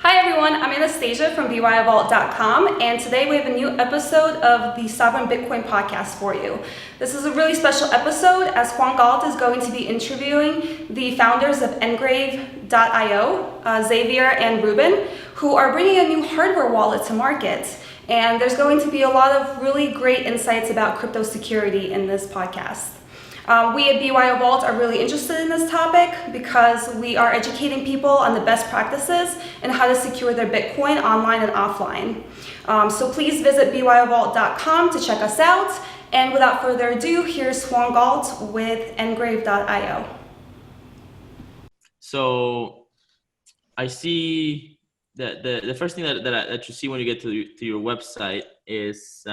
Hi everyone, I'm Anastasia from gab.ia, and today we have a new episode of the Sovereign Bitcoin podcast for you. This is a really special episode as Juansgalt is going to be interviewing the founders of Engrave.io, Xavier and Ruben, who are bringing a new hardware wallet to market. And there's going to be a lot of really great insights about crypto security in this podcast. We at BYO Vault are really interested in this topic because we are educating people on the best practices and how to secure their Bitcoin online and offline. So please visit byovault.com to check us out. And without further ado, here's Juansgalt with Engrave.io. So I see that the first thing that you see when you get to your website is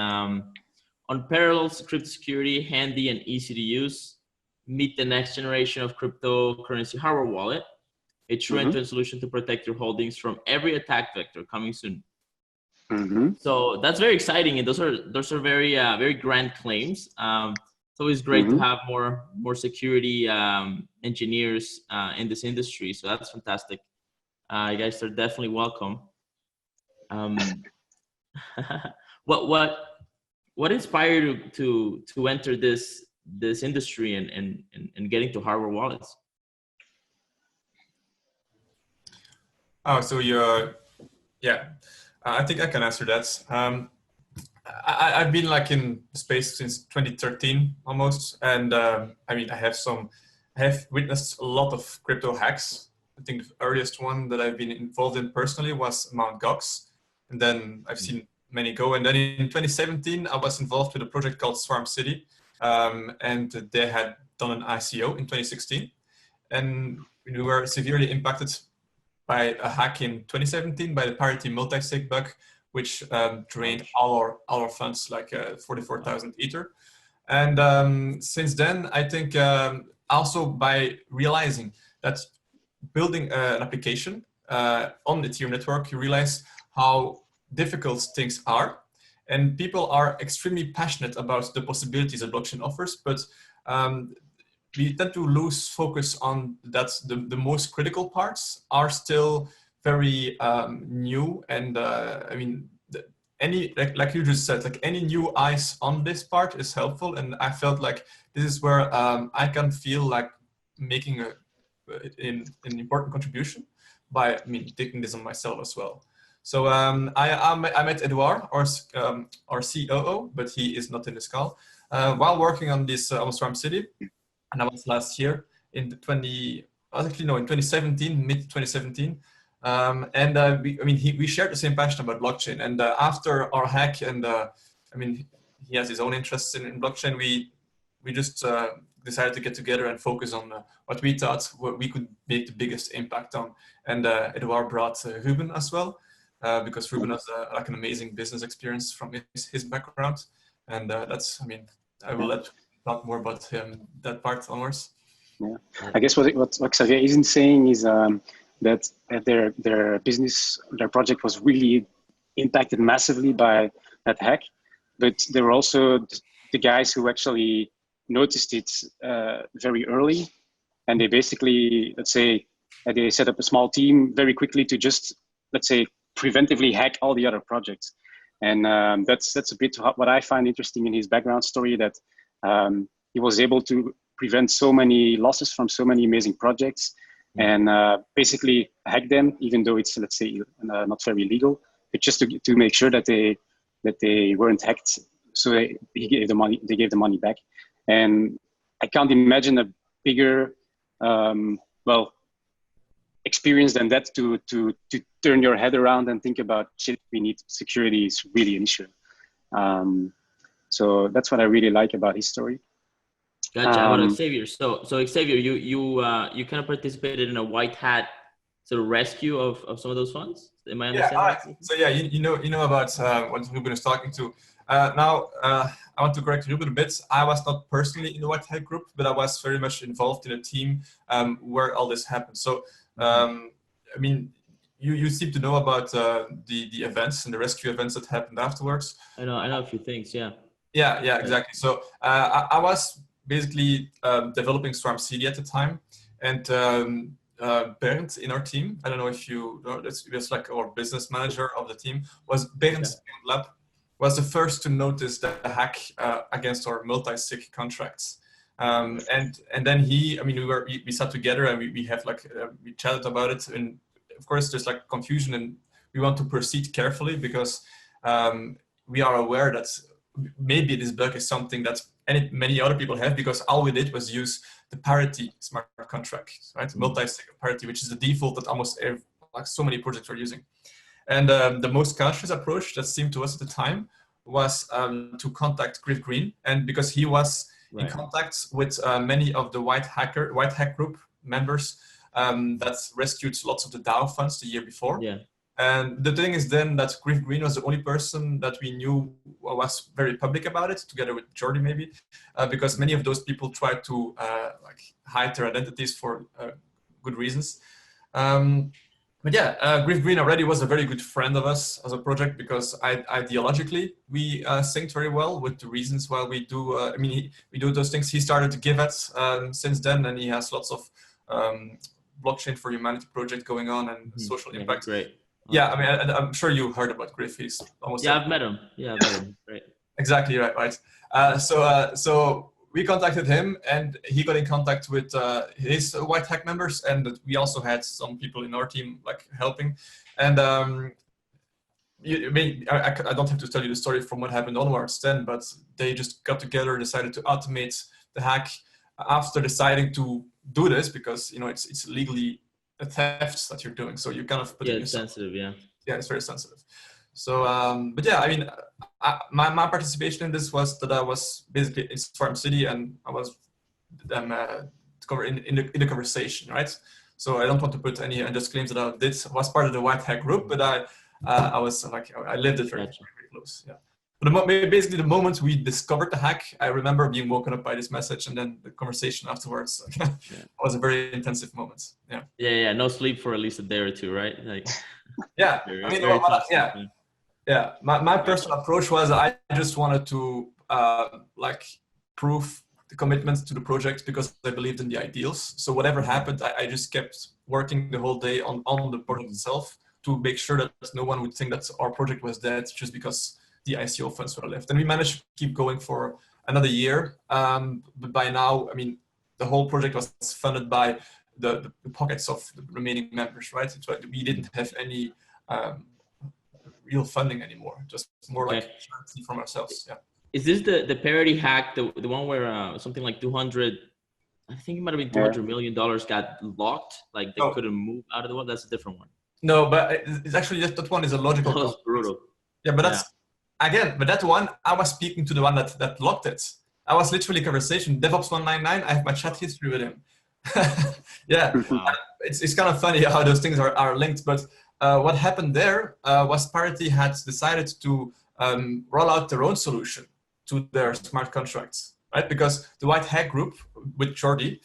unparalleled crypto security, handy and easy to use. Meet the next generation of cryptocurrency hardware wallet. A true end-to-end solution to protect your holdings from every attack vector. Coming soon. So that's very exciting, and those are very very grand claims. It's always great to have more security engineers in this industry. So that's fantastic. You guys are definitely welcome. What inspired you to enter this industry and getting to hardware wallets? Oh, so you're, yeah, I think I can answer that. I've been like in space since 2013 almost, and I mean I have witnessed a lot of crypto hacks. I think the earliest one that I've been involved in personally was Mt. Gox, and then I've seen many go. And then in 2017, I was involved with a project called Swarm City, and they had done an ICO in 2016, and we were severely impacted by a hack in 2017 by the parity multisig bug, which drained all our funds, like 44,000 Ether. And since then, I think also by realizing that building an application on the Ethereum network, you realize how difficult things are. And people are extremely passionate about the possibilities that blockchain offers, but we tend to lose focus on that the most critical parts are still very new. And I mean, any like you just said, like any new eyes on this part is helpful. And I felt like this is where I can feel like making an important contribution by taking this on myself as well. So I met Edouard, our COO, but he is not in this call, while working on this on Swarm City. And that was last year in 2017, mid 2017. We shared the same passion about blockchain. And after our hack, and I mean, he has his own interests in blockchain, we just decided to get together and focus on what we thought we could make the biggest impact on. And Edouard brought Ruben as well, because Ruben has like an amazing business experience from his background. And that's, I mean, I will let talk more about that part onwards. Yeah, I guess what Xavier isn't saying is that their business, their project was really impacted massively by that hack, but there were also the guys who actually noticed it very early, and they basically, let's say, they set up a small team very quickly to just, let's say, preventively hack all the other projects. And that's a bit what I find interesting in his background story, that he was able to prevent so many losses from so many amazing projects, and basically hack them, even though it's, let's say, not very legal, but just to make sure that they weren't hacked. So they gave the money back. And I can't imagine a bigger experience than that to turn your head around and think about, shit, we need security is really an issue. So that's what I really like about his story. Gotcha. About Xavier. So Xavier, you kind of participated in a white hat sort of rescue of some of those funds. Am I understanding? So yeah, you know about what Ruben is talking to. Now I want to correct Ruben a bit. I was not personally in the white hat group, but I was very much involved in a team where all this happened. So I mean, you seem to know about the events and the rescue events that happened afterwards. I know a few things. Yeah. Yeah, exactly. So I was basically developing Swarm CD at the time, and Bernd in our team. I don't know if you know, that's like our business manager of the team, was Bernd's lab was the first to notice the hack against our multi-sig contracts. And then we sat together and we have like, we chatted about it, and of course there's like confusion, and we want to proceed carefully because we are aware that maybe this bug is something that many other people have, because all we did was use the parity smart contract, right? Multi-sig parity, which is the default that almost like so many projects are using. And the most cautious approach that seemed to us at the time was to contact Griff Green, and because he was in contact with many of the white hack group members that rescued lots of the DAO funds the year before. Yeah. And the thing is then that Griff Green was the only person that we knew was very public about it, together with Jordi maybe, because many of those people tried to like hide their identities for good reasons. But yeah, Griff Green already was a very good friend of us as a project, because ideologically we synced very well with the reasons why we do. We do those things. He started to give it since then, and he has lots of blockchain for humanity project going on and social impact. Great. Yeah, I'm sure you heard about Griff. He's almost I've met him. Yeah, I've met him. Great. Exactly right. So we contacted him, and he got in contact with his white hack members, and we also had some people in our team like helping. And I don't have to tell you the story from what happened onwards then, but they just got together, decided to automate the hack after deciding to do this, because it's legally a theft that you're doing, so you kind of put it it's sensitive. Yeah, it's very sensitive. So but yeah, my participation in this was that I was basically in Farm City, and I was in the conversation, right? So I don't want to put any unjust claims that I was part of the white hack group, but I was like, I lived it very, very close. Yeah. But basically, the moment we discovered the hack, I remember being woken up by this message, and then the conversation afterwards was a very intensive moment. Yeah. Yeah. No sleep for at least a day or two, right? Like. Yeah. Yeah. My personal approach was I just wanted to prove the commitment to the project, because I believed in the ideals. So whatever happened, I just kept working the whole day on the project itself to make sure that no one would think that our project was dead just because the ICO funds were left. And we managed to keep going for another year. But by now, the whole project was funded by the pockets of the remaining members, right? We didn't have any real funding anymore, just more like charity from ourselves. Yeah. Is this the parody hack, the one where something like 200, I think it might have been $200 million got locked, like they couldn't move out of the one? That's a different one. No, but it's actually that one is a logical. That was brutal. Yeah, but that's but that one, I was speaking to the one that locked it. I was literally conversation, DevOps 199. I have my chat history with him. Yeah, wow. It's kind of funny how those things are linked. But what happened there was Parity had decided to roll out their own solution to their smart contracts, right? Because the white hack group with Jordi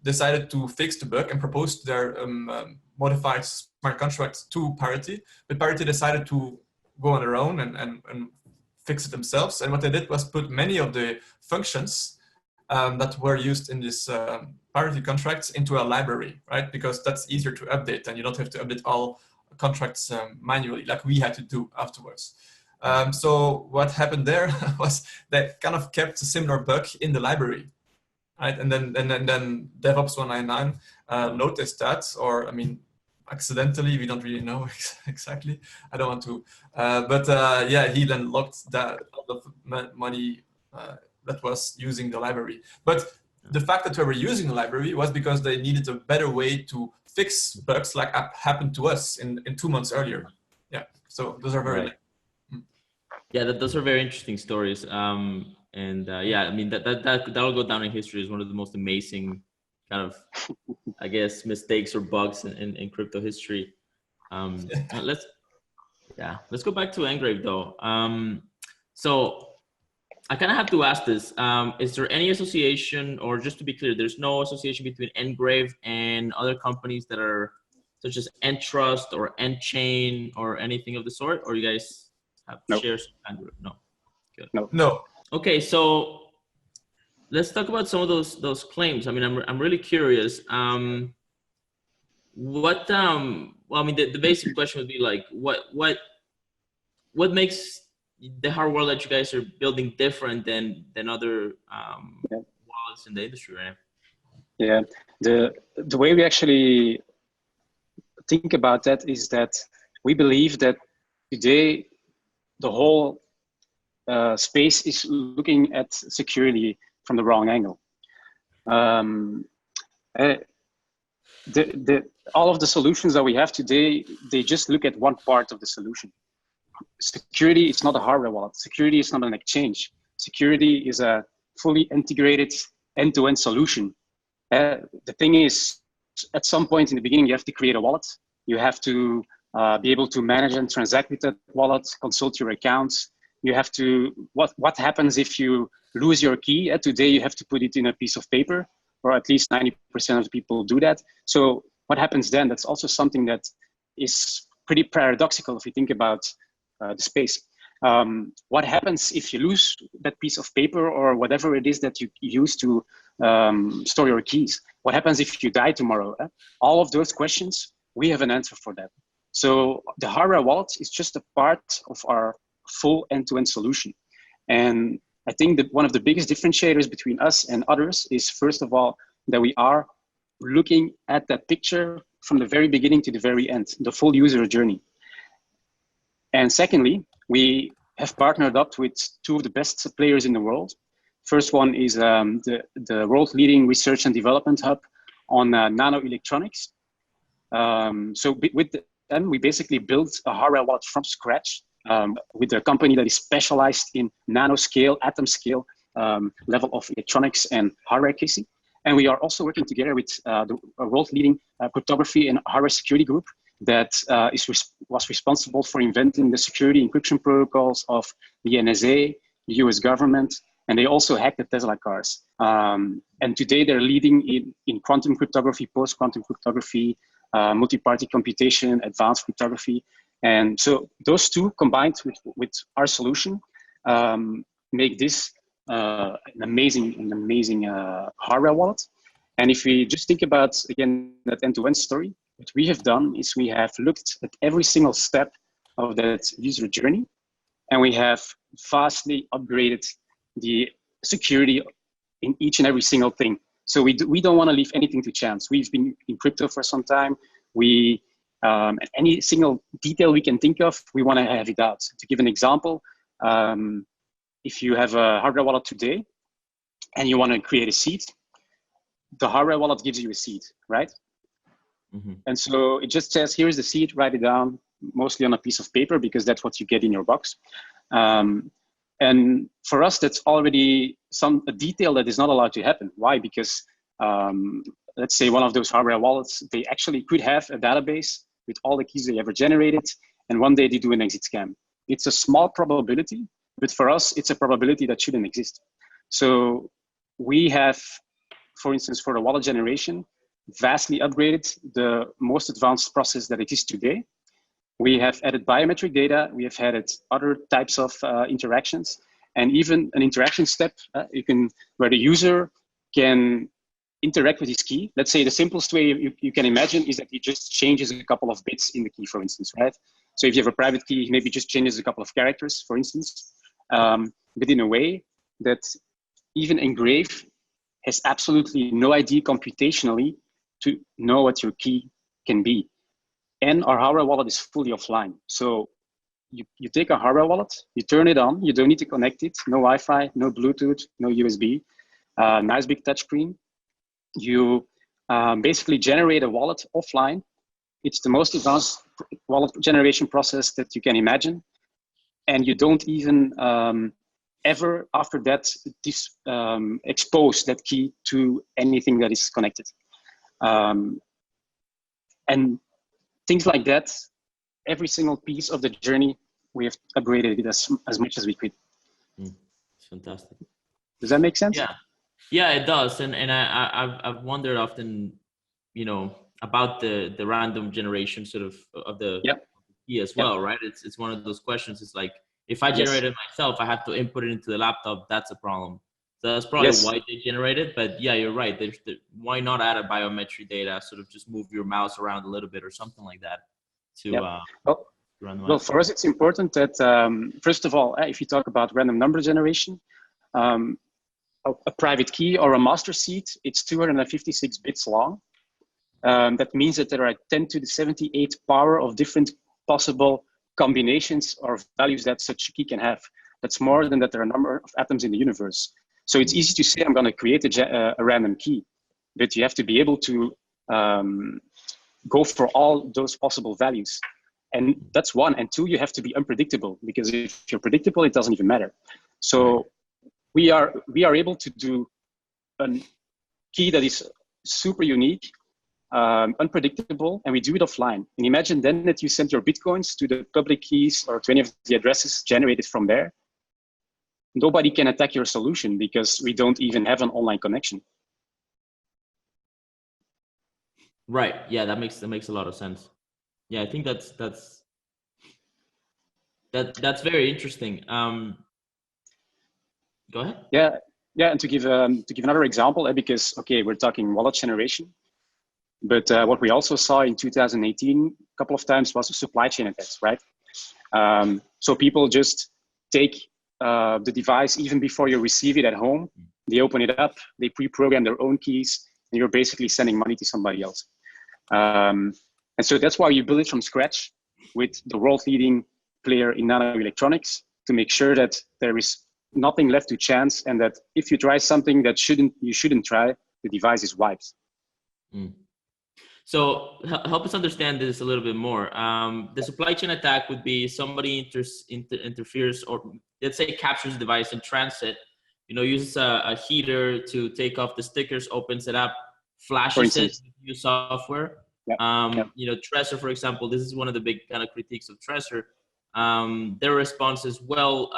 decided to fix the bug and proposed their modified smart contracts to Parity, but Parity decided to go on their own and fix it themselves. And what they did was put many of the functions that were used in this Parity contracts into a library, right? Because that's easier to update, and you don't have to update all contracts manually like we had to do afterwards. So what happened there was they kind of kept a similar bug in the library, right? And then DevOps 199 noticed that, or accidentally, we don't really know exactly. I don't want to, but he then locked that all the money that was using the library. But the fact that we were using the library was because they needed a better way to fix bugs like happened to us in 2 months earlier. Yeah, so those are very. Yeah, those are very interesting stories. That'll go down in history as one of the most amazing kind of, I guess, mistakes or bugs in crypto history. Let's go back to Engrave though. So I kind of have to ask this. Is there any association, or just to be clear, there's no association between Engrave and other companies that are such as Entrust or Enchain or anything of the sort? Or you guys have shares? No. Good. No. Okay, so let's talk about some of those claims. I'm really curious. What well, I mean, the basic question would be like, what makes the hardware that you guys are building different than other Yeah. wallets in the industry, right? Yeah, the way we actually think about that is that we believe that today the whole space is looking at security from the wrong angle. Um, uh, all of the solutions that we have today, they just look at one part of the solution. Security is not a hardware wallet. Security is not an exchange. Security is a fully integrated end-to-end solution. The thing is, at some point in the beginning, you have to create a wallet. You have to be able to manage and transact with that wallet, consult your accounts. You have to, what happens if you lose your key? Today, you have to put it in a piece of paper, or at least 90% of the people do that. So what happens then? That's also something that is pretty paradoxical if you think about the space. What happens if you lose that piece of paper or whatever it is that you use to store your keys? What happens if you die tomorrow? All of those questions, we have an answer for that. So the hardware wallet is just a part of our full end-to-end solution. And I think that one of the biggest differentiators between us and others is, first of all, that we are looking at that picture from the very beginning to the very end, the full user journey. And secondly, we have partnered up with two of the best players in the world. First one is the world-leading research and development hub on nanoelectronics. So with them, we basically built a hardware wallet from scratch with a company that is specialized in nanoscale, atom scale level of electronics and hardware casing. And we are also working together with the world-leading cryptography and hardware security group that was responsible for inventing the security encryption protocols of the NSA, the US government, and they also hacked the Tesla cars. And today they're leading in quantum cryptography, post-quantum cryptography, multi-party computation, advanced cryptography. And so those two combined with our solution make this an amazing hardware wallet. And if we just think about, again, that end-to-end story, what we have done is we have looked at every single step of that user journey, and we have vastly upgraded the security in each and every single thing. So we don't want to leave anything to chance. We've been in crypto for some time. Any single detail we can think of, we want to have it out. To give an example, if you have a hardware wallet today and you want to create a seed, the hardware wallet gives you a seed, right? Mm-hmm. And so it just says, here's the seed, write it down, mostly on a piece of paper, because that's what you get in your box. And for us, that's already a detail that is not allowed to happen. Why? Because let's say one of those hardware wallets, they actually could have a database with all the keys they ever generated, and one day they do an exit scam. It's a small probability, but for us, it's a probability that shouldn't exist. So we have, for instance, for the wallet generation, vastly upgraded the most advanced process that exists today. We have added biometric data. We have added other types of interactions, and even an interaction step where the user can interact with his key. Let's say the simplest way you can imagine is that he just changes a couple of bits in the key, for instance, right? So if you have a private key, he maybe just changes a couple of characters, for instance, but in a way that even Engrave has absolutely no idea computationally to know what your key can be. And our hardware wallet is fully offline. So you take a hardware wallet, you turn it on, you don't need to connect it, no Wi-Fi, no Bluetooth, no USB, nice big touchscreen. You basically generate a wallet offline. It's the most advanced wallet generation process that you can imagine. And you don't even ever after that expose that key to anything that is connected. And things like that, every single piece of the journey, we have upgraded it as much as we could. It's fantastic. Does that make sense? Yeah, it does. And I've wondered often, about the random generation sort of the key as well, right? It's one of those questions. It's like, if I generate it myself, I have to input it into the laptop. That's a problem. So that's probably Yes. why they generate it. But yeah, you're right. Why not add a biometric data? Sort of just move your mouse around a little bit or something like that to Yep. Well, run well, for us, it's important that, first of all, if you talk about random number generation, a private key or a master seed, it's 256 bits long. That means that there are 10 to the 78 power of different possible combinations or values that such a key can have. That's more than that there are a number of atoms in the universe. So it's easy to say I'm going to create a random key, but you have to be able to go for all those possible values. And that's one. And two, you have to be unpredictable, because if you're predictable, it doesn't even matter. So we are able to do a key that is super unique, unpredictable, and we do it offline. And imagine then that you send your Bitcoins to the public keys or to any of the addresses generated from there. Nobody can attack your solution because we don't even have an online connection. Right. Yeah, that makes a lot of sense. Yeah, I think that's very interesting. Go ahead. Yeah, and to give another example, because okay, we're talking wallet generation, but what we also saw in 2018 a couple of times was supply chain attacks, right? So people just take the device even before you receive it at home. They open it up, they pre-program their own keys, and you're basically sending money to somebody else. And so that's why you build it from scratch with the world-leading player in nanoelectronics to make sure that there is nothing left to chance, and that if you try something that you shouldn't try, the device is wiped. So help us understand this a little bit more. The supply chain attack would be somebody interferes, or let's say captures the device in transit, uses a heater to take off the stickers, opens it up, flashes it with new software. Trezor, for example, this is one of the big kind of critiques of Trezor. Their response is, well,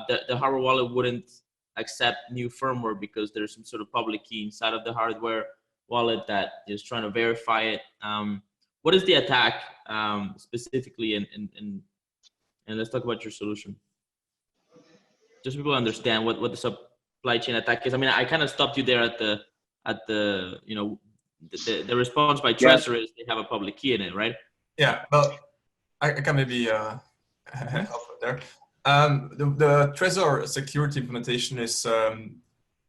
the hardware wallet wouldn't accept new firmware because there's some sort of public key inside of the hardware wallet that is trying to verify it. What is the attack specifically, and let's talk about your solution. Just so people understand what the supply chain attack is. I mean, I kind of stopped you there at the the response by Trezor is they have a public key in it, right? Yeah, well, I can maybe help there. The Trezor security implementation is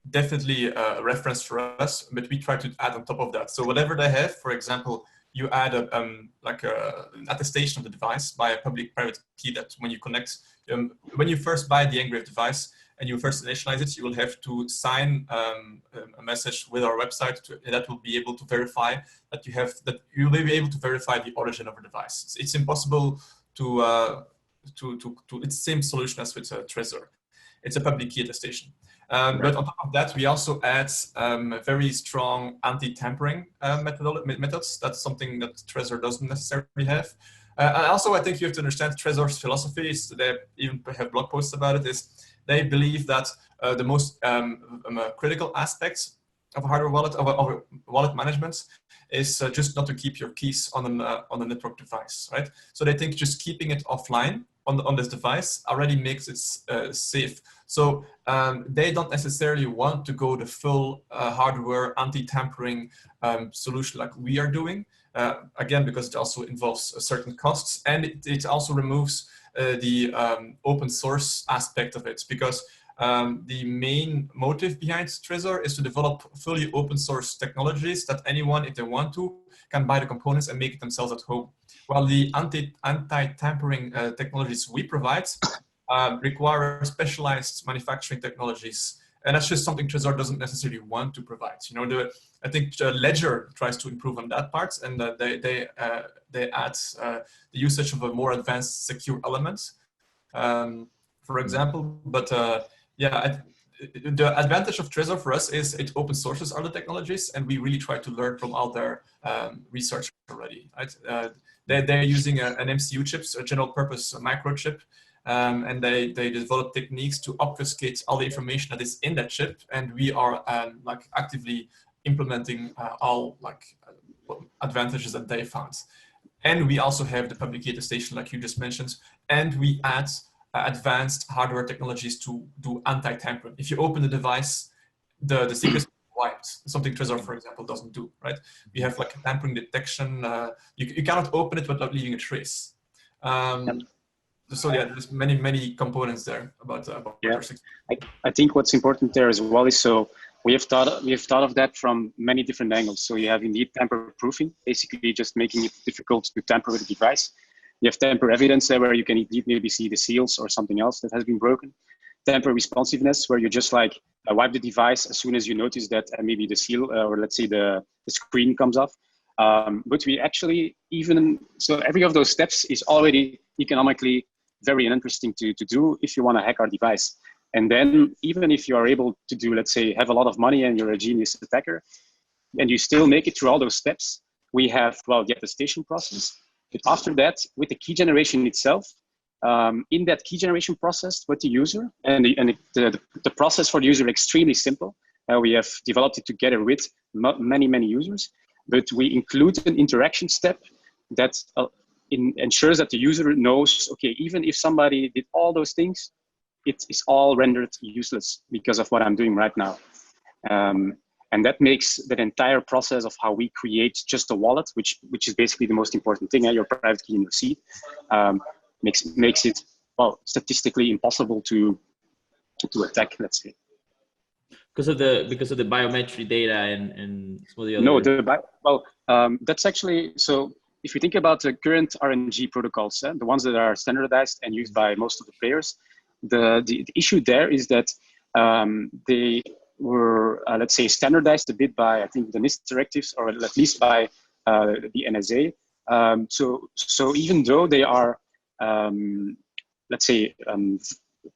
definitely a reference for us, but we try to add on top of that. So whatever they have, for example, you add an attestation of the device by a public-private key that when you connect, when you first buy the Engrave device and you first initialize it, you will have to sign a message with our website that will be able to verify that you will be able to verify the origin of the device. It's impossible to it's the same solution as with Trezor. It's a public key attestation. But on top of that, we also add very strong anti-tampering methods. That's something that Trezor doesn't necessarily have. And also, I think you have to understand Trezor's philosophy. They even have blog posts about it. Is they believe that the most critical aspects of a hardware wallet, of wallet management, is just not to keep your keys on a network device, right? So they think just keeping it offline on this device already makes it safe. So they don't necessarily want to go the full hardware anti-tampering solution like we are doing. Again, because it also involves certain costs, and it also removes the open source aspect of it, because the main motive behind Trezor is to develop fully open source technologies that anyone, if they want to, can buy the components and make it themselves at home. While the anti-tampering technologies we provide require specialized manufacturing technologies. And that's just something Trezor doesn't necessarily want to provide. I think Ledger tries to improve on that part, and they add the usage of a more advanced secure element, for example. But the advantage of Trezor for us is it open sources other technologies, and we really try to learn from all their research already. Right? They're using an MCU chip, a general purpose microchip. And they develop techniques to obfuscate all the information that is in that chip, and we are actively implementing all advantages that they found. And we also have the public key attestation, like you just mentioned, and we add advanced hardware technologies to do anti-tampering. If you open the device, the secrets wiped. Something Trezor, for example, doesn't do, right? We have like a tampering detection. You cannot open it without leaving a trace. So yeah, there's many components there about our security. I think what's important there as well is, so we have thought of that from many different angles. So you have indeed tamper proofing, basically just making it difficult to tamper with the device. You have tamper evidence there, where you can indeed maybe see the seals or something else that has been broken. Tamper responsiveness, where you just like wipe the device as soon as you notice that maybe the seal or let's say the screen comes off. But we actually so every of those steps is already economically very interesting to do if you want to hack our device. And then even if you are able to do, let's say, have a lot of money and you're a genius attacker, and you still make it through all those steps, we have, well, the attestation process. But after that, with the key generation itself, in that key generation process with the user, and the process for the user extremely simple. We have developed it together with many users, but we include an interaction step that ensures that the user knows, okay, even if somebody did all those things, it is all rendered useless because of what I'm doing right now. And that makes that entire process of how we create just a wallet, which is basically the most important thing, your private key in your seed, makes it, well, statistically impossible to attack, let's say. Because of the biometric data and some of the other. That's actually, so if you think about the current RNG protocols, the ones that are standardized and used by most of the players, the issue there is that they were, let's say, standardized a bit by, I think, the NIST directives, or at least by the NSA. So even though they are, let's say,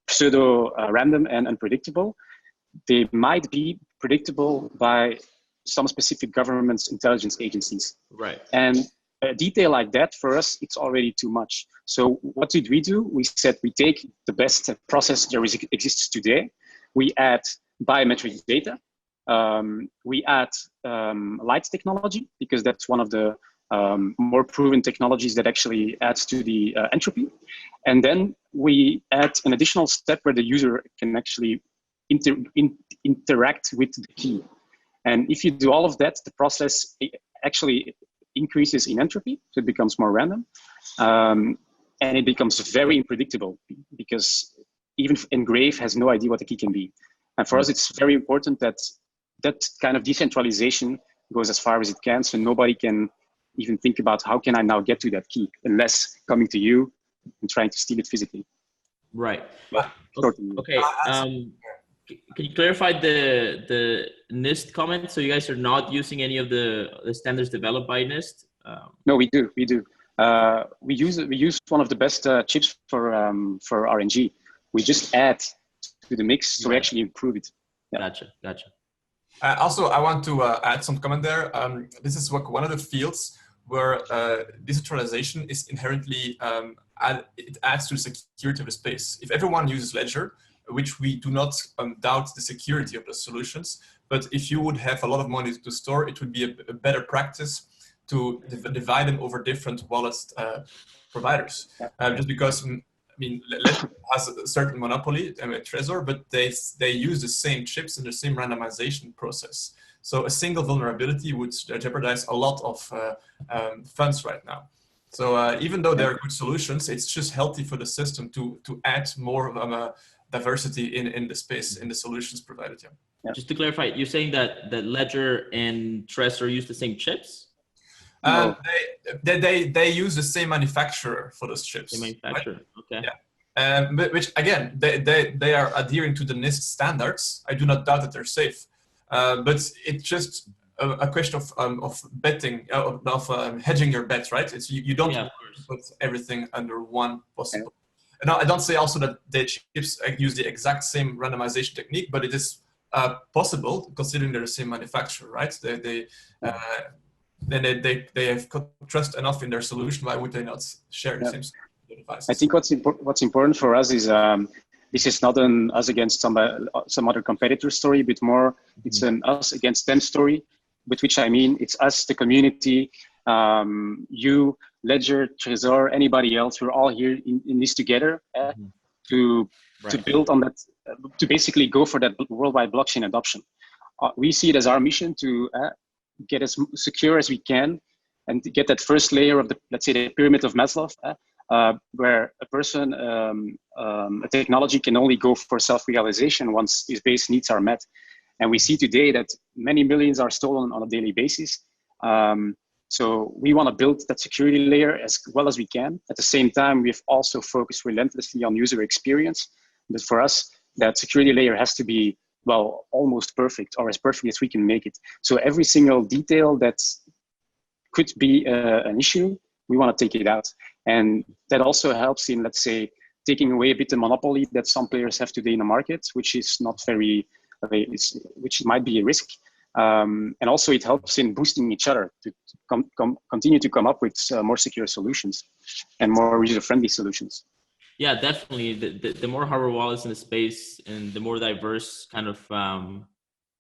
pseudo random and unpredictable, they might be predictable by some specific government's intelligence agencies. Right. And a detail like that, for us, it's already too much. So what did we do? We said we take the best process there exists today. We add biometric data. We add light technology, because that's one of the more proven technologies that actually adds to the entropy. And then we add an additional step where the user can actually interact with the key. And if you do all of that, the process actually increases in entropy, so it becomes more random. And it becomes very unpredictable, because even Engrave has no idea what the key can be. And for us, it's very important that that kind of decentralization goes as far as it can, so nobody can even think about how can I now get to that key, unless coming to you and trying to steal it physically. Right. Okay. Can you clarify the NIST comment? So you guys are not using any of the standards developed by NIST? No, we do. We use one of the best chips for RNG. We just add to the mix to actually improve it. Yeah. Gotcha. Also, I want to add some comment there. This is one of the fields where decentralization is inherently, it adds to the security of the space. If everyone uses Ledger, which we do not doubt the security of the solutions, but if you would have a lot of money to store, it would be a better practice to divide them over different wallet providers. Just because, I mean, Ledger has a certain monopoly, Trezor, but they use the same chips and the same randomization process. So a single vulnerability would jeopardize a lot of funds right now. So even though they're good solutions, it's just healthy for the system to add more of a diversity in the space, in the solutions provided. Yeah. Just to clarify, you're saying that Ledger and Trezor use the same chips? No. They use the same manufacturer for those chips. Same manufacturer, right? Okay. Yeah. Which again, they are adhering to the NIST standards. I do not doubt that they're safe, but it's just a question of betting, hedging your bets, right? It's you don't put everything under one possible. No, I don't say also that the chips use the exact same randomization technique, but it is possible considering they're the same manufacturer, right? They have trust enough in their solution. Why would they not share the same devices? I think what's important for us is this is not an us against some other competitor story, but more it's an us against them story. With which I mean it's us, the community, you, Ledger, Trezor, anybody else. We're all here in this together to build on that, to basically go for that worldwide blockchain adoption. we see it as our mission to get as secure as we can and to get that first layer of the, let's say, the pyramid of Maslow, where a person, a technology can only go for self-realization once his base needs are met. And we see today that many millions are stolen on a daily basis. So we want to build that security layer as well as we can. At the same time, we've also focused relentlessly on user experience. But for us, that security layer has to be, well, almost perfect, or as perfect as we can make it. So every single detail that could be an issue, we want to take it out. And that also helps in, let's say, taking away a bit the monopoly that some players have today in the market, which is not very, which might be a risk. And also it helps in boosting each other to continue to come up with more secure solutions and more user-friendly solutions. Yeah, definitely. The more hardware wallets in the space and the more diverse kind of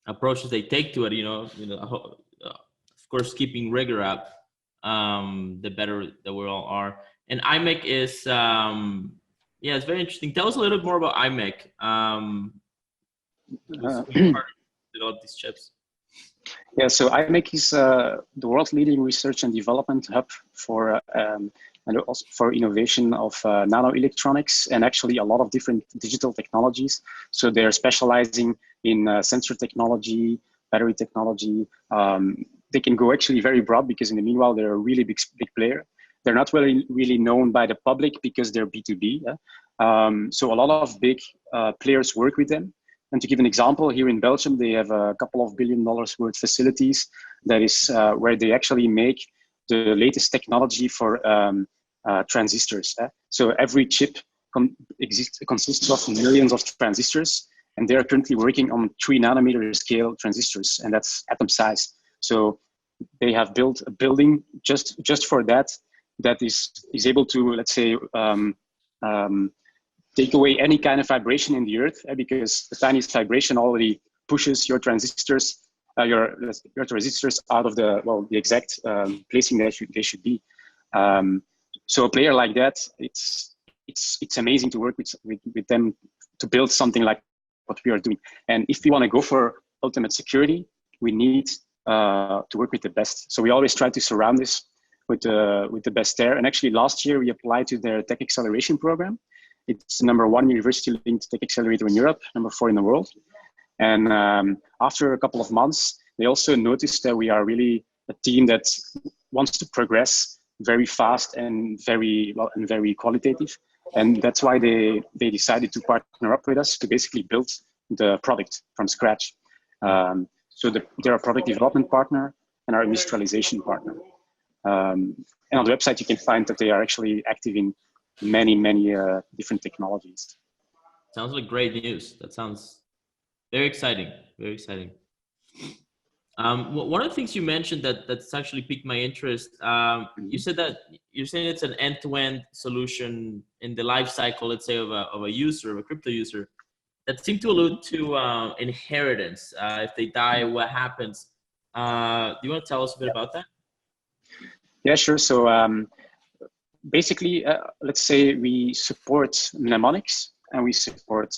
approaches they take to it, of course, keeping rigor up, the better that we all are. And IMEC is, it's very interesting. Tell us a little bit more about IMEC. Develop these chips. Yeah, so IMEC is the world leading research and development hub for and also for innovation of nanoelectronics and actually a lot of different digital technologies. So they're specializing in sensor technology, battery technology. They can go actually very broad because in the meanwhile, they're a really big player. They're not really known by the public because they're B2B. So a lot of big players work with them. And to give an example, here in Belgium, they have a couple of $1 billion worth facilities that is where they actually make the latest technology for transistors. So every chip consists of millions of transistors, and they're currently working on 3 nanometer scale transistors, and that's atom size. So they have built a building just for that is able to, let's say, take away any kind of vibration in the earth, because the tiniest vibration already pushes your transistors, your transistors out of the exact placing that they should be. So a player like that, it's amazing to work with them to build something like what we are doing. And if we want to go for ultimate security, we need to work with the best. So we always try to surround this with the best there. And actually last year we applied to their tech acceleration program. It's the #1 university-linked tech accelerator in Europe, #4 in the world. And after a couple of months, they also noticed that we are really a team that wants to progress very fast and very qualitative. And that's why they decided to partner up with us to basically build the product from scratch. So they're a product development partner and our industrialization partner. And on the website, you can find that they are actually active in many different technologies. Sounds like great news. That sounds very exciting. Very exciting. One of the things you mentioned that's actually piqued my interest. You said that you're saying it's an end-to-end solution in the life cycle, let's say, of a user, of a crypto user. That seemed to allude to inheritance. If they die, what happens? Do you want to tell us a bit about that? Yeah, sure. So basically, let's say we support mnemonics and we support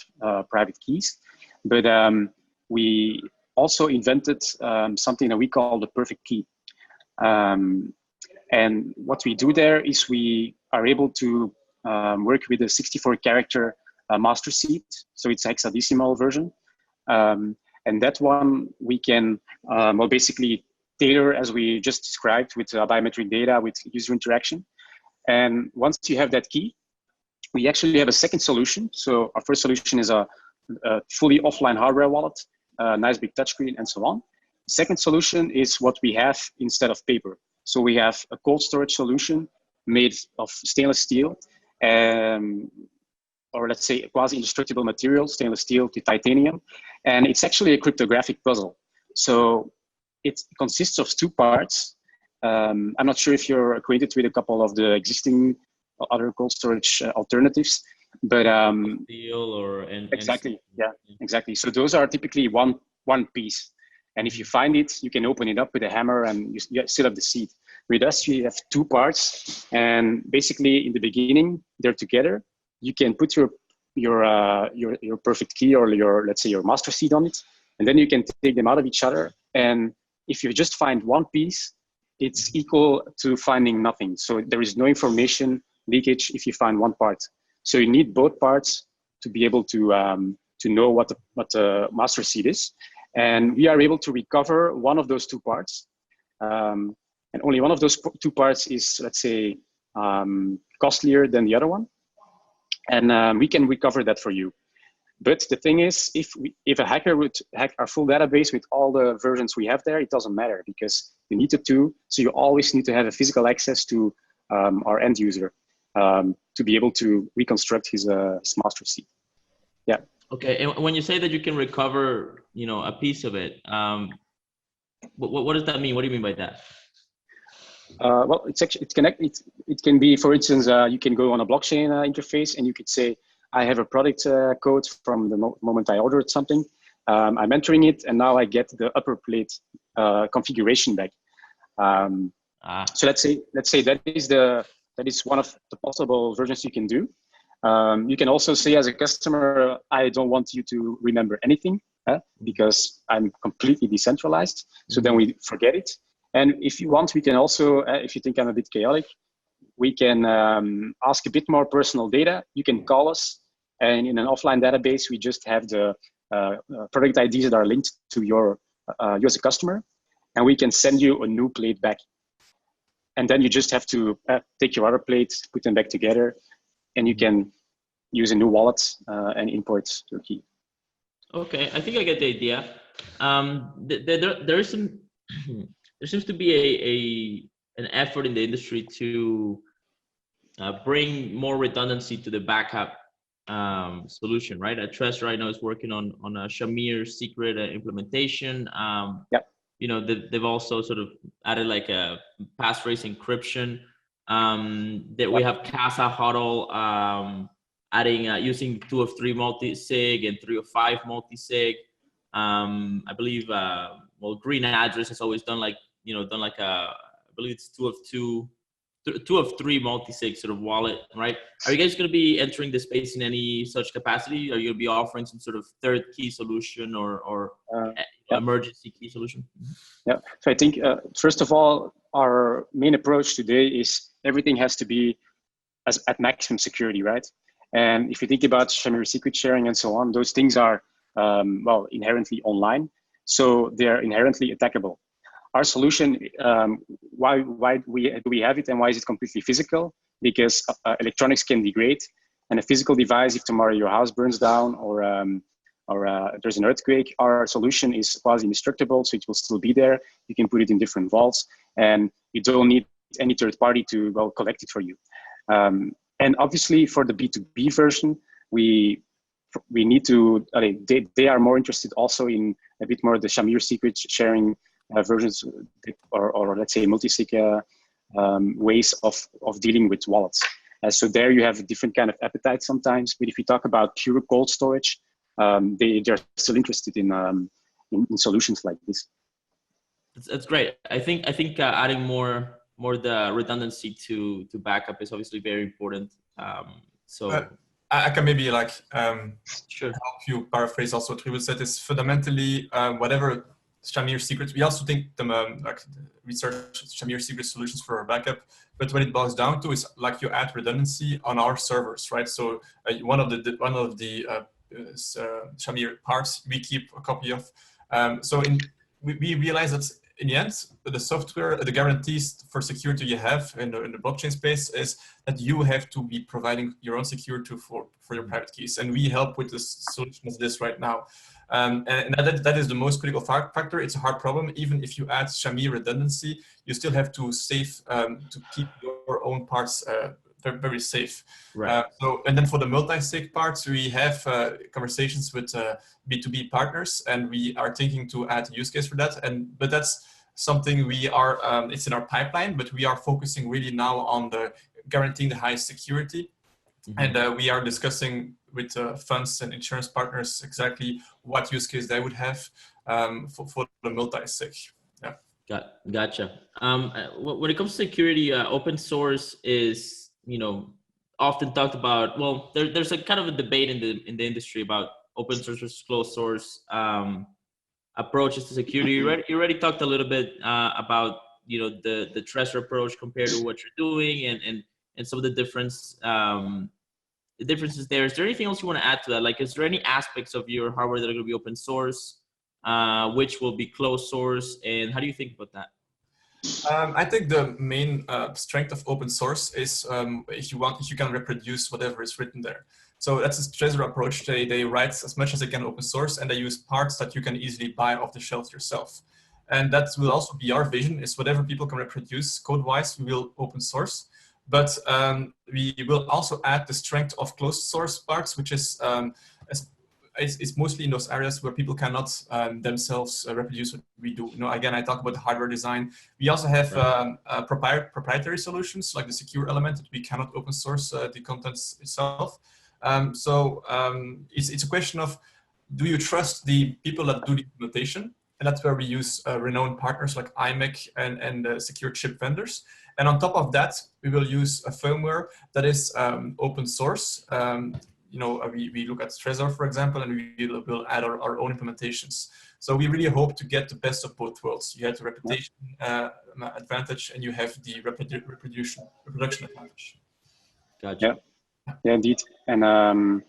private keys, but we also invented something that we call the perfect key. And what we do there is we are able to work with a 64-character master seed. So it's a hexadecimal version. And that one we can basically tailor as we just described with biometric data, with user interaction. And once you have that key, we actually have a second solution. So our first solution is a fully offline hardware wallet, nice big touchscreen and so on. The second solution is what we have instead of paper. So we have a cold storage solution made of stainless steel, or let's say a quasi-indestructible material, stainless steel to titanium. And it's actually a cryptographic puzzle. So it consists of 2 parts. I'm not sure if you're acquainted with a couple of the existing other cold storage alternatives, but exactly, yeah, exactly. So those are typically one piece, and if you find it, you can open it up with a hammer, and you still have the seed. With us, we have 2 parts, and basically in the beginning they're together. You can put your perfect key or let's say your master seed on it, And then you can take them out of each other. And if you just find one piece, it's equal to finding nothing. So there is no information leakage if you find one part. So you need both parts to be able to know what the master seed is. And we are able to recover one of those two parts. And only one of those two parts is, let's say, costlier than the other one. And we can recover that for you. But the thing is, if a hacker would hack our full database with all the versions we have there, it doesn't matter because you need the two. So you always need to have a physical access to our end user to be able to reconstruct his master seed. Yeah. Okay. And when you say that you can recover, a piece of it, what does that mean? What do you mean by that? Well, it can be, for instance, you can go on a blockchain interface and you could say, I have a product code from the moment I ordered something. I'm entering it, and now I get the upper plate configuration back. So let's say that is one of the possible versions you can do. You can also say as a customer, I don't want you to remember anything because I'm completely decentralized. So then we forget it. And if you want, we can also, if you think I'm a bit chaotic, we can ask a bit more personal data. You can call us, and in an offline database, we just have the product IDs that are linked to you as a customer, and we can send you a new plate back. And then you just have to take your other plates, put them back together, and you can use a new wallet and import your key. Okay, I think I get the idea. There seems to be an effort in the industry to bring more redundancy to the backup solution, right? Trust right now is working on a Shamir secret implementation. Yep. They've also sort of added like a passphrase encryption. That we have Casa Huddle adding using 2 of 3 multi-sig and 3 of 5 multi-sig. I believe Green Address has always done I believe it's 2 of 3 multi-sig sort of wallet, right? Are you guys going to be entering the space in any such capacity? Are you going to be offering some sort of third key solution or emergency key solution? Yeah, so I think first of all, our main approach today is everything has to be at maximum security, right? And if you think about Shamir secret sharing and so on, those things are inherently online, so they're inherently attackable. Our solution, why do we have it, and why is it completely physical? Because electronics can degrade, and a physical device, if tomorrow your house burns down or there's an earthquake, our solution is quasi-indestructible, so it will still be there. You can put it in different vaults, and you don't need any third party to collect it for you. And obviously, for the B2B version, we need to. They are more interested also in a bit more the Shamir secret sharing versions, or let's say multi-sig ways of dealing with wallets. So there you have a different kind of appetite sometimes. But if we talk about pure cold storage, they're still interested in solutions like this. That's great. I think adding more the redundancy to backup is obviously very important. I can maybe sure. help you paraphrase also what Ruben said. Is fundamentally whatever Shamir secrets. We also think research Shamir secret solutions for our backup. But what it boils down to is you add redundancy on our servers, right? So one of the Shamir parts we keep a copy of. We realize that in the end, the software, the guarantees for security you have in the blockchain space is that you have to be providing your own security for your private keys. And we help with this solution as this right now. And that is the most critical factor. It's a hard problem. Even if you add Shamir redundancy, you still have to save to keep your own parts very, very safe. Right. And then for the multi-sig parts, we have conversations with B2B partners, and we are thinking to add a use case for that. But that's something we are, it's in our pipeline, but we are focusing really now on guaranteeing the highest security. Mm-hmm. And we are discussing with funds and insurance partners exactly what use case they would have for the multi-sig. Yeah. Gotcha. When it comes to security, open source is, often talked about. Well, there's a kind of a debate in the industry about open source versus closed source. approaches to security. You already talked a little bit about the Trezor approach compared to what you're doing, and some of the differences there. Is there anything else you want to add to that? Like, is there any aspects of your hardware that are going to be open source, which will be closed source, and how do you think about that? I think the main strength of open source is if you can reproduce whatever is written there. So that's a Trezor approach. They write as much as they can open source, and they use parts that you can easily buy off the shelf yourself. And that will also be our vision, is whatever people can reproduce code-wise, we will open source. But we will also add the strength of closed source parts, which is it's mostly in those areas where people cannot themselves reproduce what we do. Again, I talk about hardware design. We also have proprietary solutions like the secure element that we cannot open source the contents itself. It's a question of, do you trust the people that do the implementation? And that's where we use renowned partners like IMEC and secure chip vendors. And on top of that, we will use a firmware that is open source. We look at Trezor, for example, and we will add our own implementations. So we really hope to get the best of both worlds. You have the reputation advantage, and you have the reproduction advantage. Gotcha. Yeah, indeed. And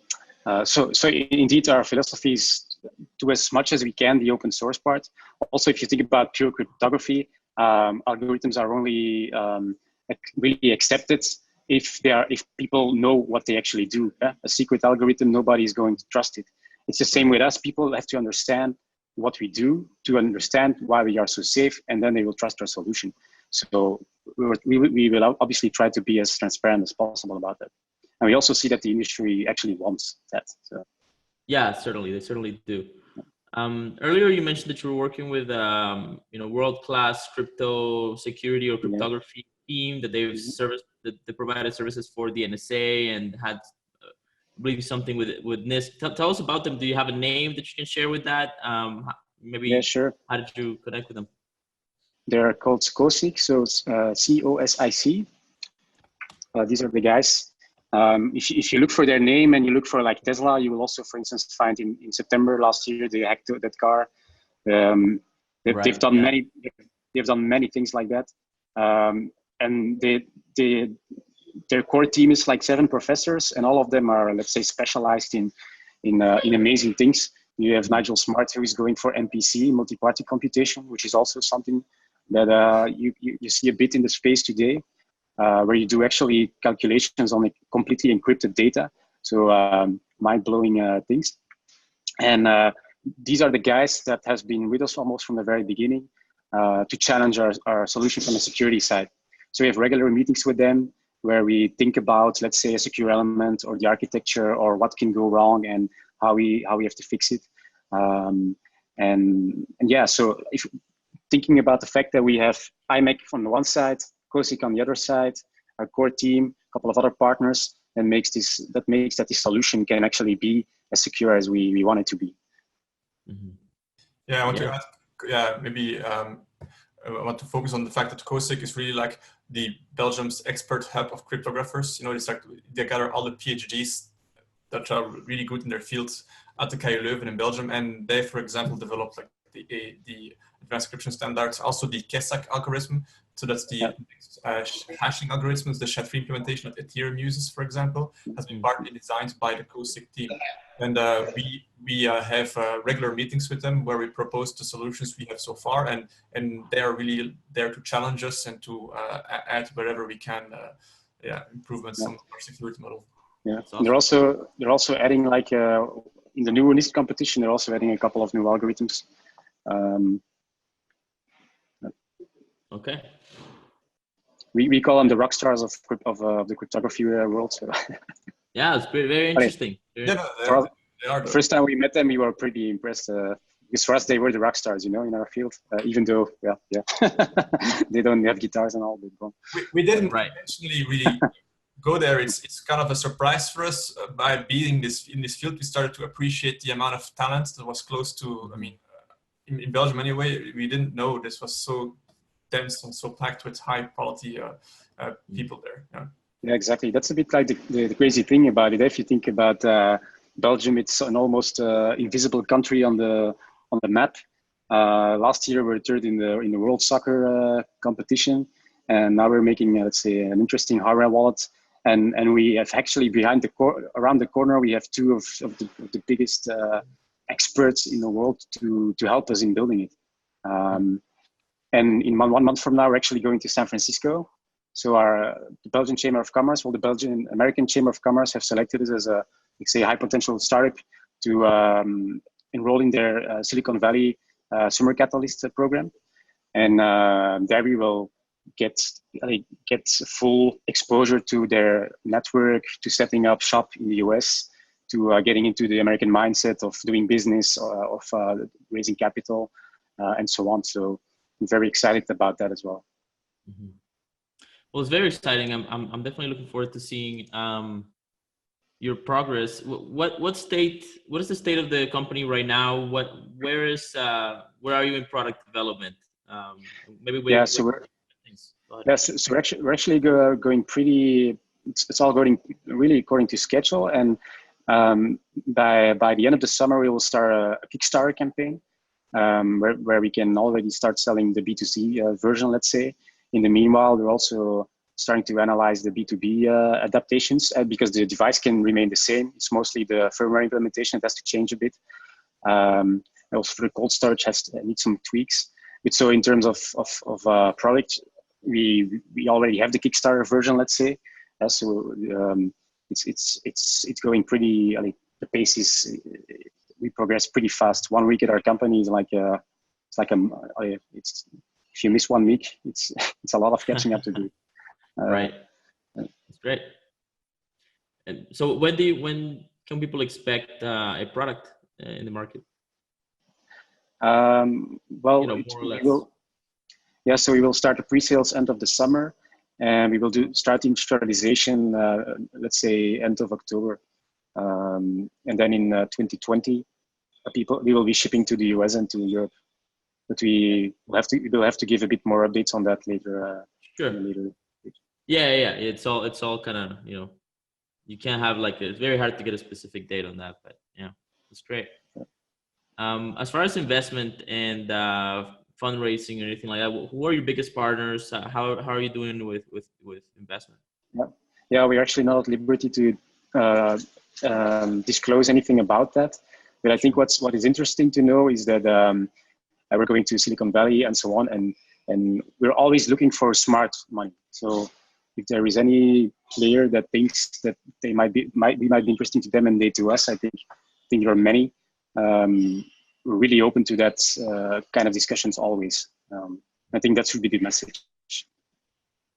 so indeed, our philosophy is do as much as we can the open source part. Also, if you think about pure cryptography, algorithms are only really accepted if people know what they actually do. A secret algorithm, nobody is going to trust it. It's the same with us. People have to understand what we do to understand why we are so safe, and then they will trust our solution. So we will obviously try to be as transparent as possible about that. And we also see that the industry actually wants that. So. Yeah, certainly. They certainly do. Earlier, you mentioned that you were working with, world-class crypto security or cryptography team that they've they provided services for the NSA and had, I believe, something with NIST. Tell us about them. Do you have a name that you can share with that? Maybe. Yeah, sure. How did you connect with them? They're called COSIC, so COSIC. These are the guys. If you look for their name and you look for like Tesla, you will also, for instance, find in September last year they hacked that car. They've done many things like that, and their core team is like 7 professors, and all of them are, let's say, specialized in amazing things. You have Nigel Smart, who is going for MPC, multi-party computation, which is also something that you see a bit in the space today. Where you do actually calculations on completely encrypted data. So mind-blowing things. And these are the guys that has been with us almost from the very beginning to challenge our solution from the security side. So we have regular meetings with them where we think about, let's say, a secure element or the architecture or what can go wrong and how we have to fix it. And yeah, so if thinking about the fact that we have IMEC on the one side, COSIC on the other side, our core team, a couple of other partners, and makes that this solution can actually be as secure as we want it to be. Mm-hmm. Yeah, I want to add, maybe I want to focus on the fact that COSIC is really like the Belgium's expert hub of cryptographers. It's like they gather all the PhDs that are really good in their fields at the KU Leuven in Belgium, and they, for example, developed like the advanced encryption standards, also the KESAC algorithm. So that's the hashing algorithms, the SHA-3 implementation that Ethereum uses, for example, has been partly designed by the COSIC team. And we have regular meetings with them where we propose the solutions we have so far, and they are really there to challenge us and to add wherever we can improvements on our security model. Yeah, awesome. They're also adding, like in the new NIST competition, they're also adding a couple of new algorithms. Okay. We call them the rock stars of the cryptography world. So. Yeah, it's very interesting. The first time we met them, we were pretty impressed. Because for us, they were the rock stars, in our field. Even though, they don't have guitars and all. We didn't intentionally really go there. It's kind of a surprise for us. By being in this field, we started to appreciate the amount of talent that was close to. I mean, in Belgium anyway, we didn't know this was so dense and so packed with high quality people there. Yeah, exactly. That's a bit like the crazy thing about it. If you think about Belgium, it's an almost invisible country on the map. Last year we were third in the World Soccer competition, and now we're making let's say an interesting hardware wallet. And we have actually around the corner we have two of the biggest experts in the world to help us in building it. And in 1 month from now, we're actually going to San Francisco. So the Belgian Chamber of Commerce, the Belgian American Chamber of Commerce have selected us as a, let's say, high potential startup to enroll in their Silicon Valley Summer Catalyst program. And there we will get full exposure to their network, to setting up shop in the US, to getting into the American mindset of doing business, of raising capital, and so on. So I'm very excited about that as well. Mm-hmm. Well, it's very exciting. I'm definitely looking forward to seeing your progress. What is the state of the company right now? Where are you in product development? So we're actually going pretty. It's all going really according to schedule, and by the end of the summer we will start a Kickstarter campaign. Where we can already start selling the B2C version, let's say. In the meanwhile, we're also starting to analyze the B2B adaptations because the device can remain the same. It's mostly the firmware implementation that has to change a bit. Also, for the cold storage needs some tweaks. But so in terms of product, we already have the Kickstarter version, let's say. So it's going pretty. The pace is. We progress pretty fast. 1 week at our company is if you miss 1 week, it's a lot of catching up to do. Right. That's great. And so when can people expect a product in the market? More or less. So we will start the pre-sales end of the summer, and we will start industrialization, let's say end of October. And then in 2020, we will be shipping to the US and to Europe, but we'll have to give a bit more updates on that later. Sure. Later. Yeah. It's all kind of, you can't have it's very hard to get a specific date on that, but yeah, it's great. As far as investment and fundraising or anything like that, who are your biggest partners? How are you doing with investment? Yeah, we're actually not at liberty to disclose anything about that. But I think what is interesting to know is that we're going to Silicon Valley and so on, and we're always looking for smart money. So if there is any player that thinks that they might be interesting to them and they to us, I think there are many. We're really open to that kind of discussions always. I think that should be the message.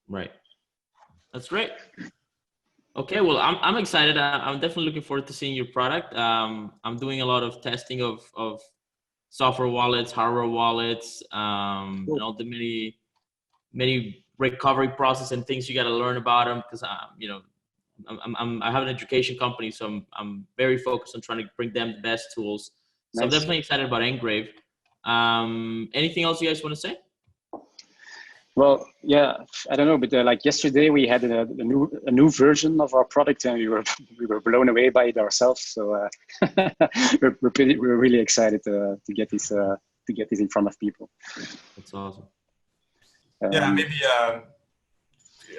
Right. That's great. Okay, well, I'm excited. I'm definitely looking forward to seeing your product. I'm doing a lot of testing of software wallets, hardware wallets, and all the many recovery process and things you got to learn about them, because I have an education company, so I'm very focused on trying to bring them the best tools. So I'm definitely excited about Engrave. Anything else you guys want to say? Well, yeah, I don't know, but yesterday we had a new version of our product, and we were blown away by it ourselves. So we're really excited to get this in front of people. That's awesome. Yeah, maybe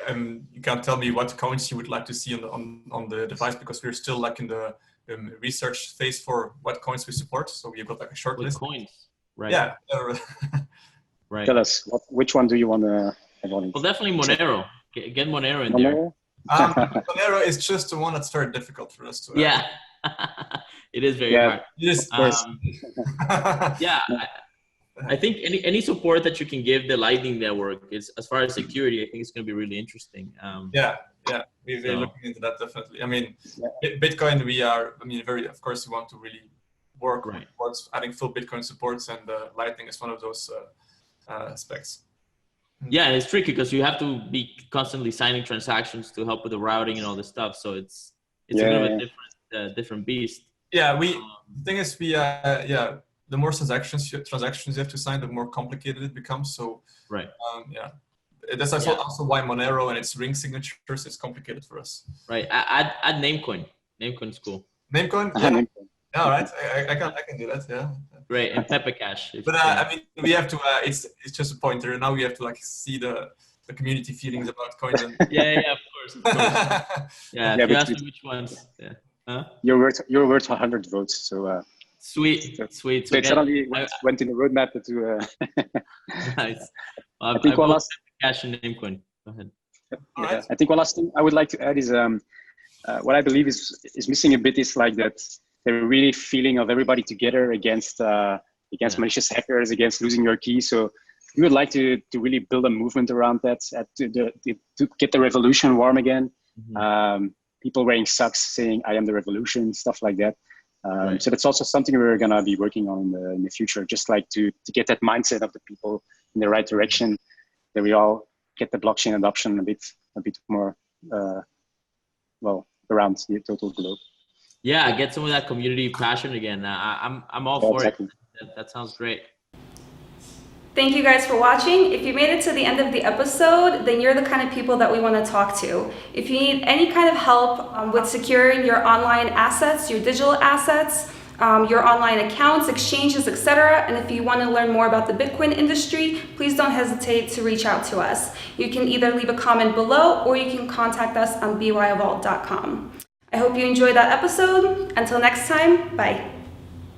you can tell me what coins you would like to see on the device, because we're still in the research phase for what coins we support. So we've got a short list. Coins, right? Yeah. Right. Tell us which one do you want to have on? Well, definitely Monero. Get Monero in there. Monero is just the one that's very difficult for us to. Yeah, it is very hard. It is. Yeah, I think any support that you can give the Lightning Network is, as far as security, I think it's going to be really interesting. Yeah, we're looking into that definitely. I mean, Bitcoin, of course, we want to really work towards adding full Bitcoin supports, and Lightning is one of those aspects. Yeah, it's tricky because you have to be constantly signing transactions to help with the routing and all this stuff. So it's a bit of a different beast. Yeah, the thing is, the more transactions you have to sign, the more complicated it becomes. So that's also why Monero and its ring signatures is complicated for us. Right. Add Namecoin. Namecoin's cool. Namecoin. Yeah. All right. I can do that. Yeah. Great. And Pepe Cash. But I mean, we have to. It's just a pointer. Now we have to like see the community feelings about coins. And yeah, of course. Yeah, Yeah, if you but ask me which ones. Yeah. Huh? You're worth 100 votes. So Sweet. so So it again, suddenly went in the roadmap to. nice. I think one vote last. Pepe Cash and Namecoin. Go ahead. All right. I think one last thing I would like to add is what I believe is missing a bit is like that the really feeling of everybody together against malicious hackers, against losing your key. So we would like to really build a movement around that, to get the revolution warm again. People wearing socks saying "I am the revolution," stuff like that. Right. So that's also something we're gonna be working on in the future. Just like to get that mindset of the people in the right direction, that we all get the blockchain adoption a bit more around the total globe. Yeah, get some of that community passion again. I'm all for exactly. it. That sounds great. Thank you guys for watching. If you made it to the end of the episode, then you're the kind of people that we want to talk to. If you need any kind of help with securing your online assets, your digital assets, your online accounts, exchanges, etc., and if you want to learn more about the Bitcoin industry, please don't hesitate to reach out to us. You can either leave a comment below or you can contact us on byvault.com. I hope you enjoyed that episode. Until next time, bye.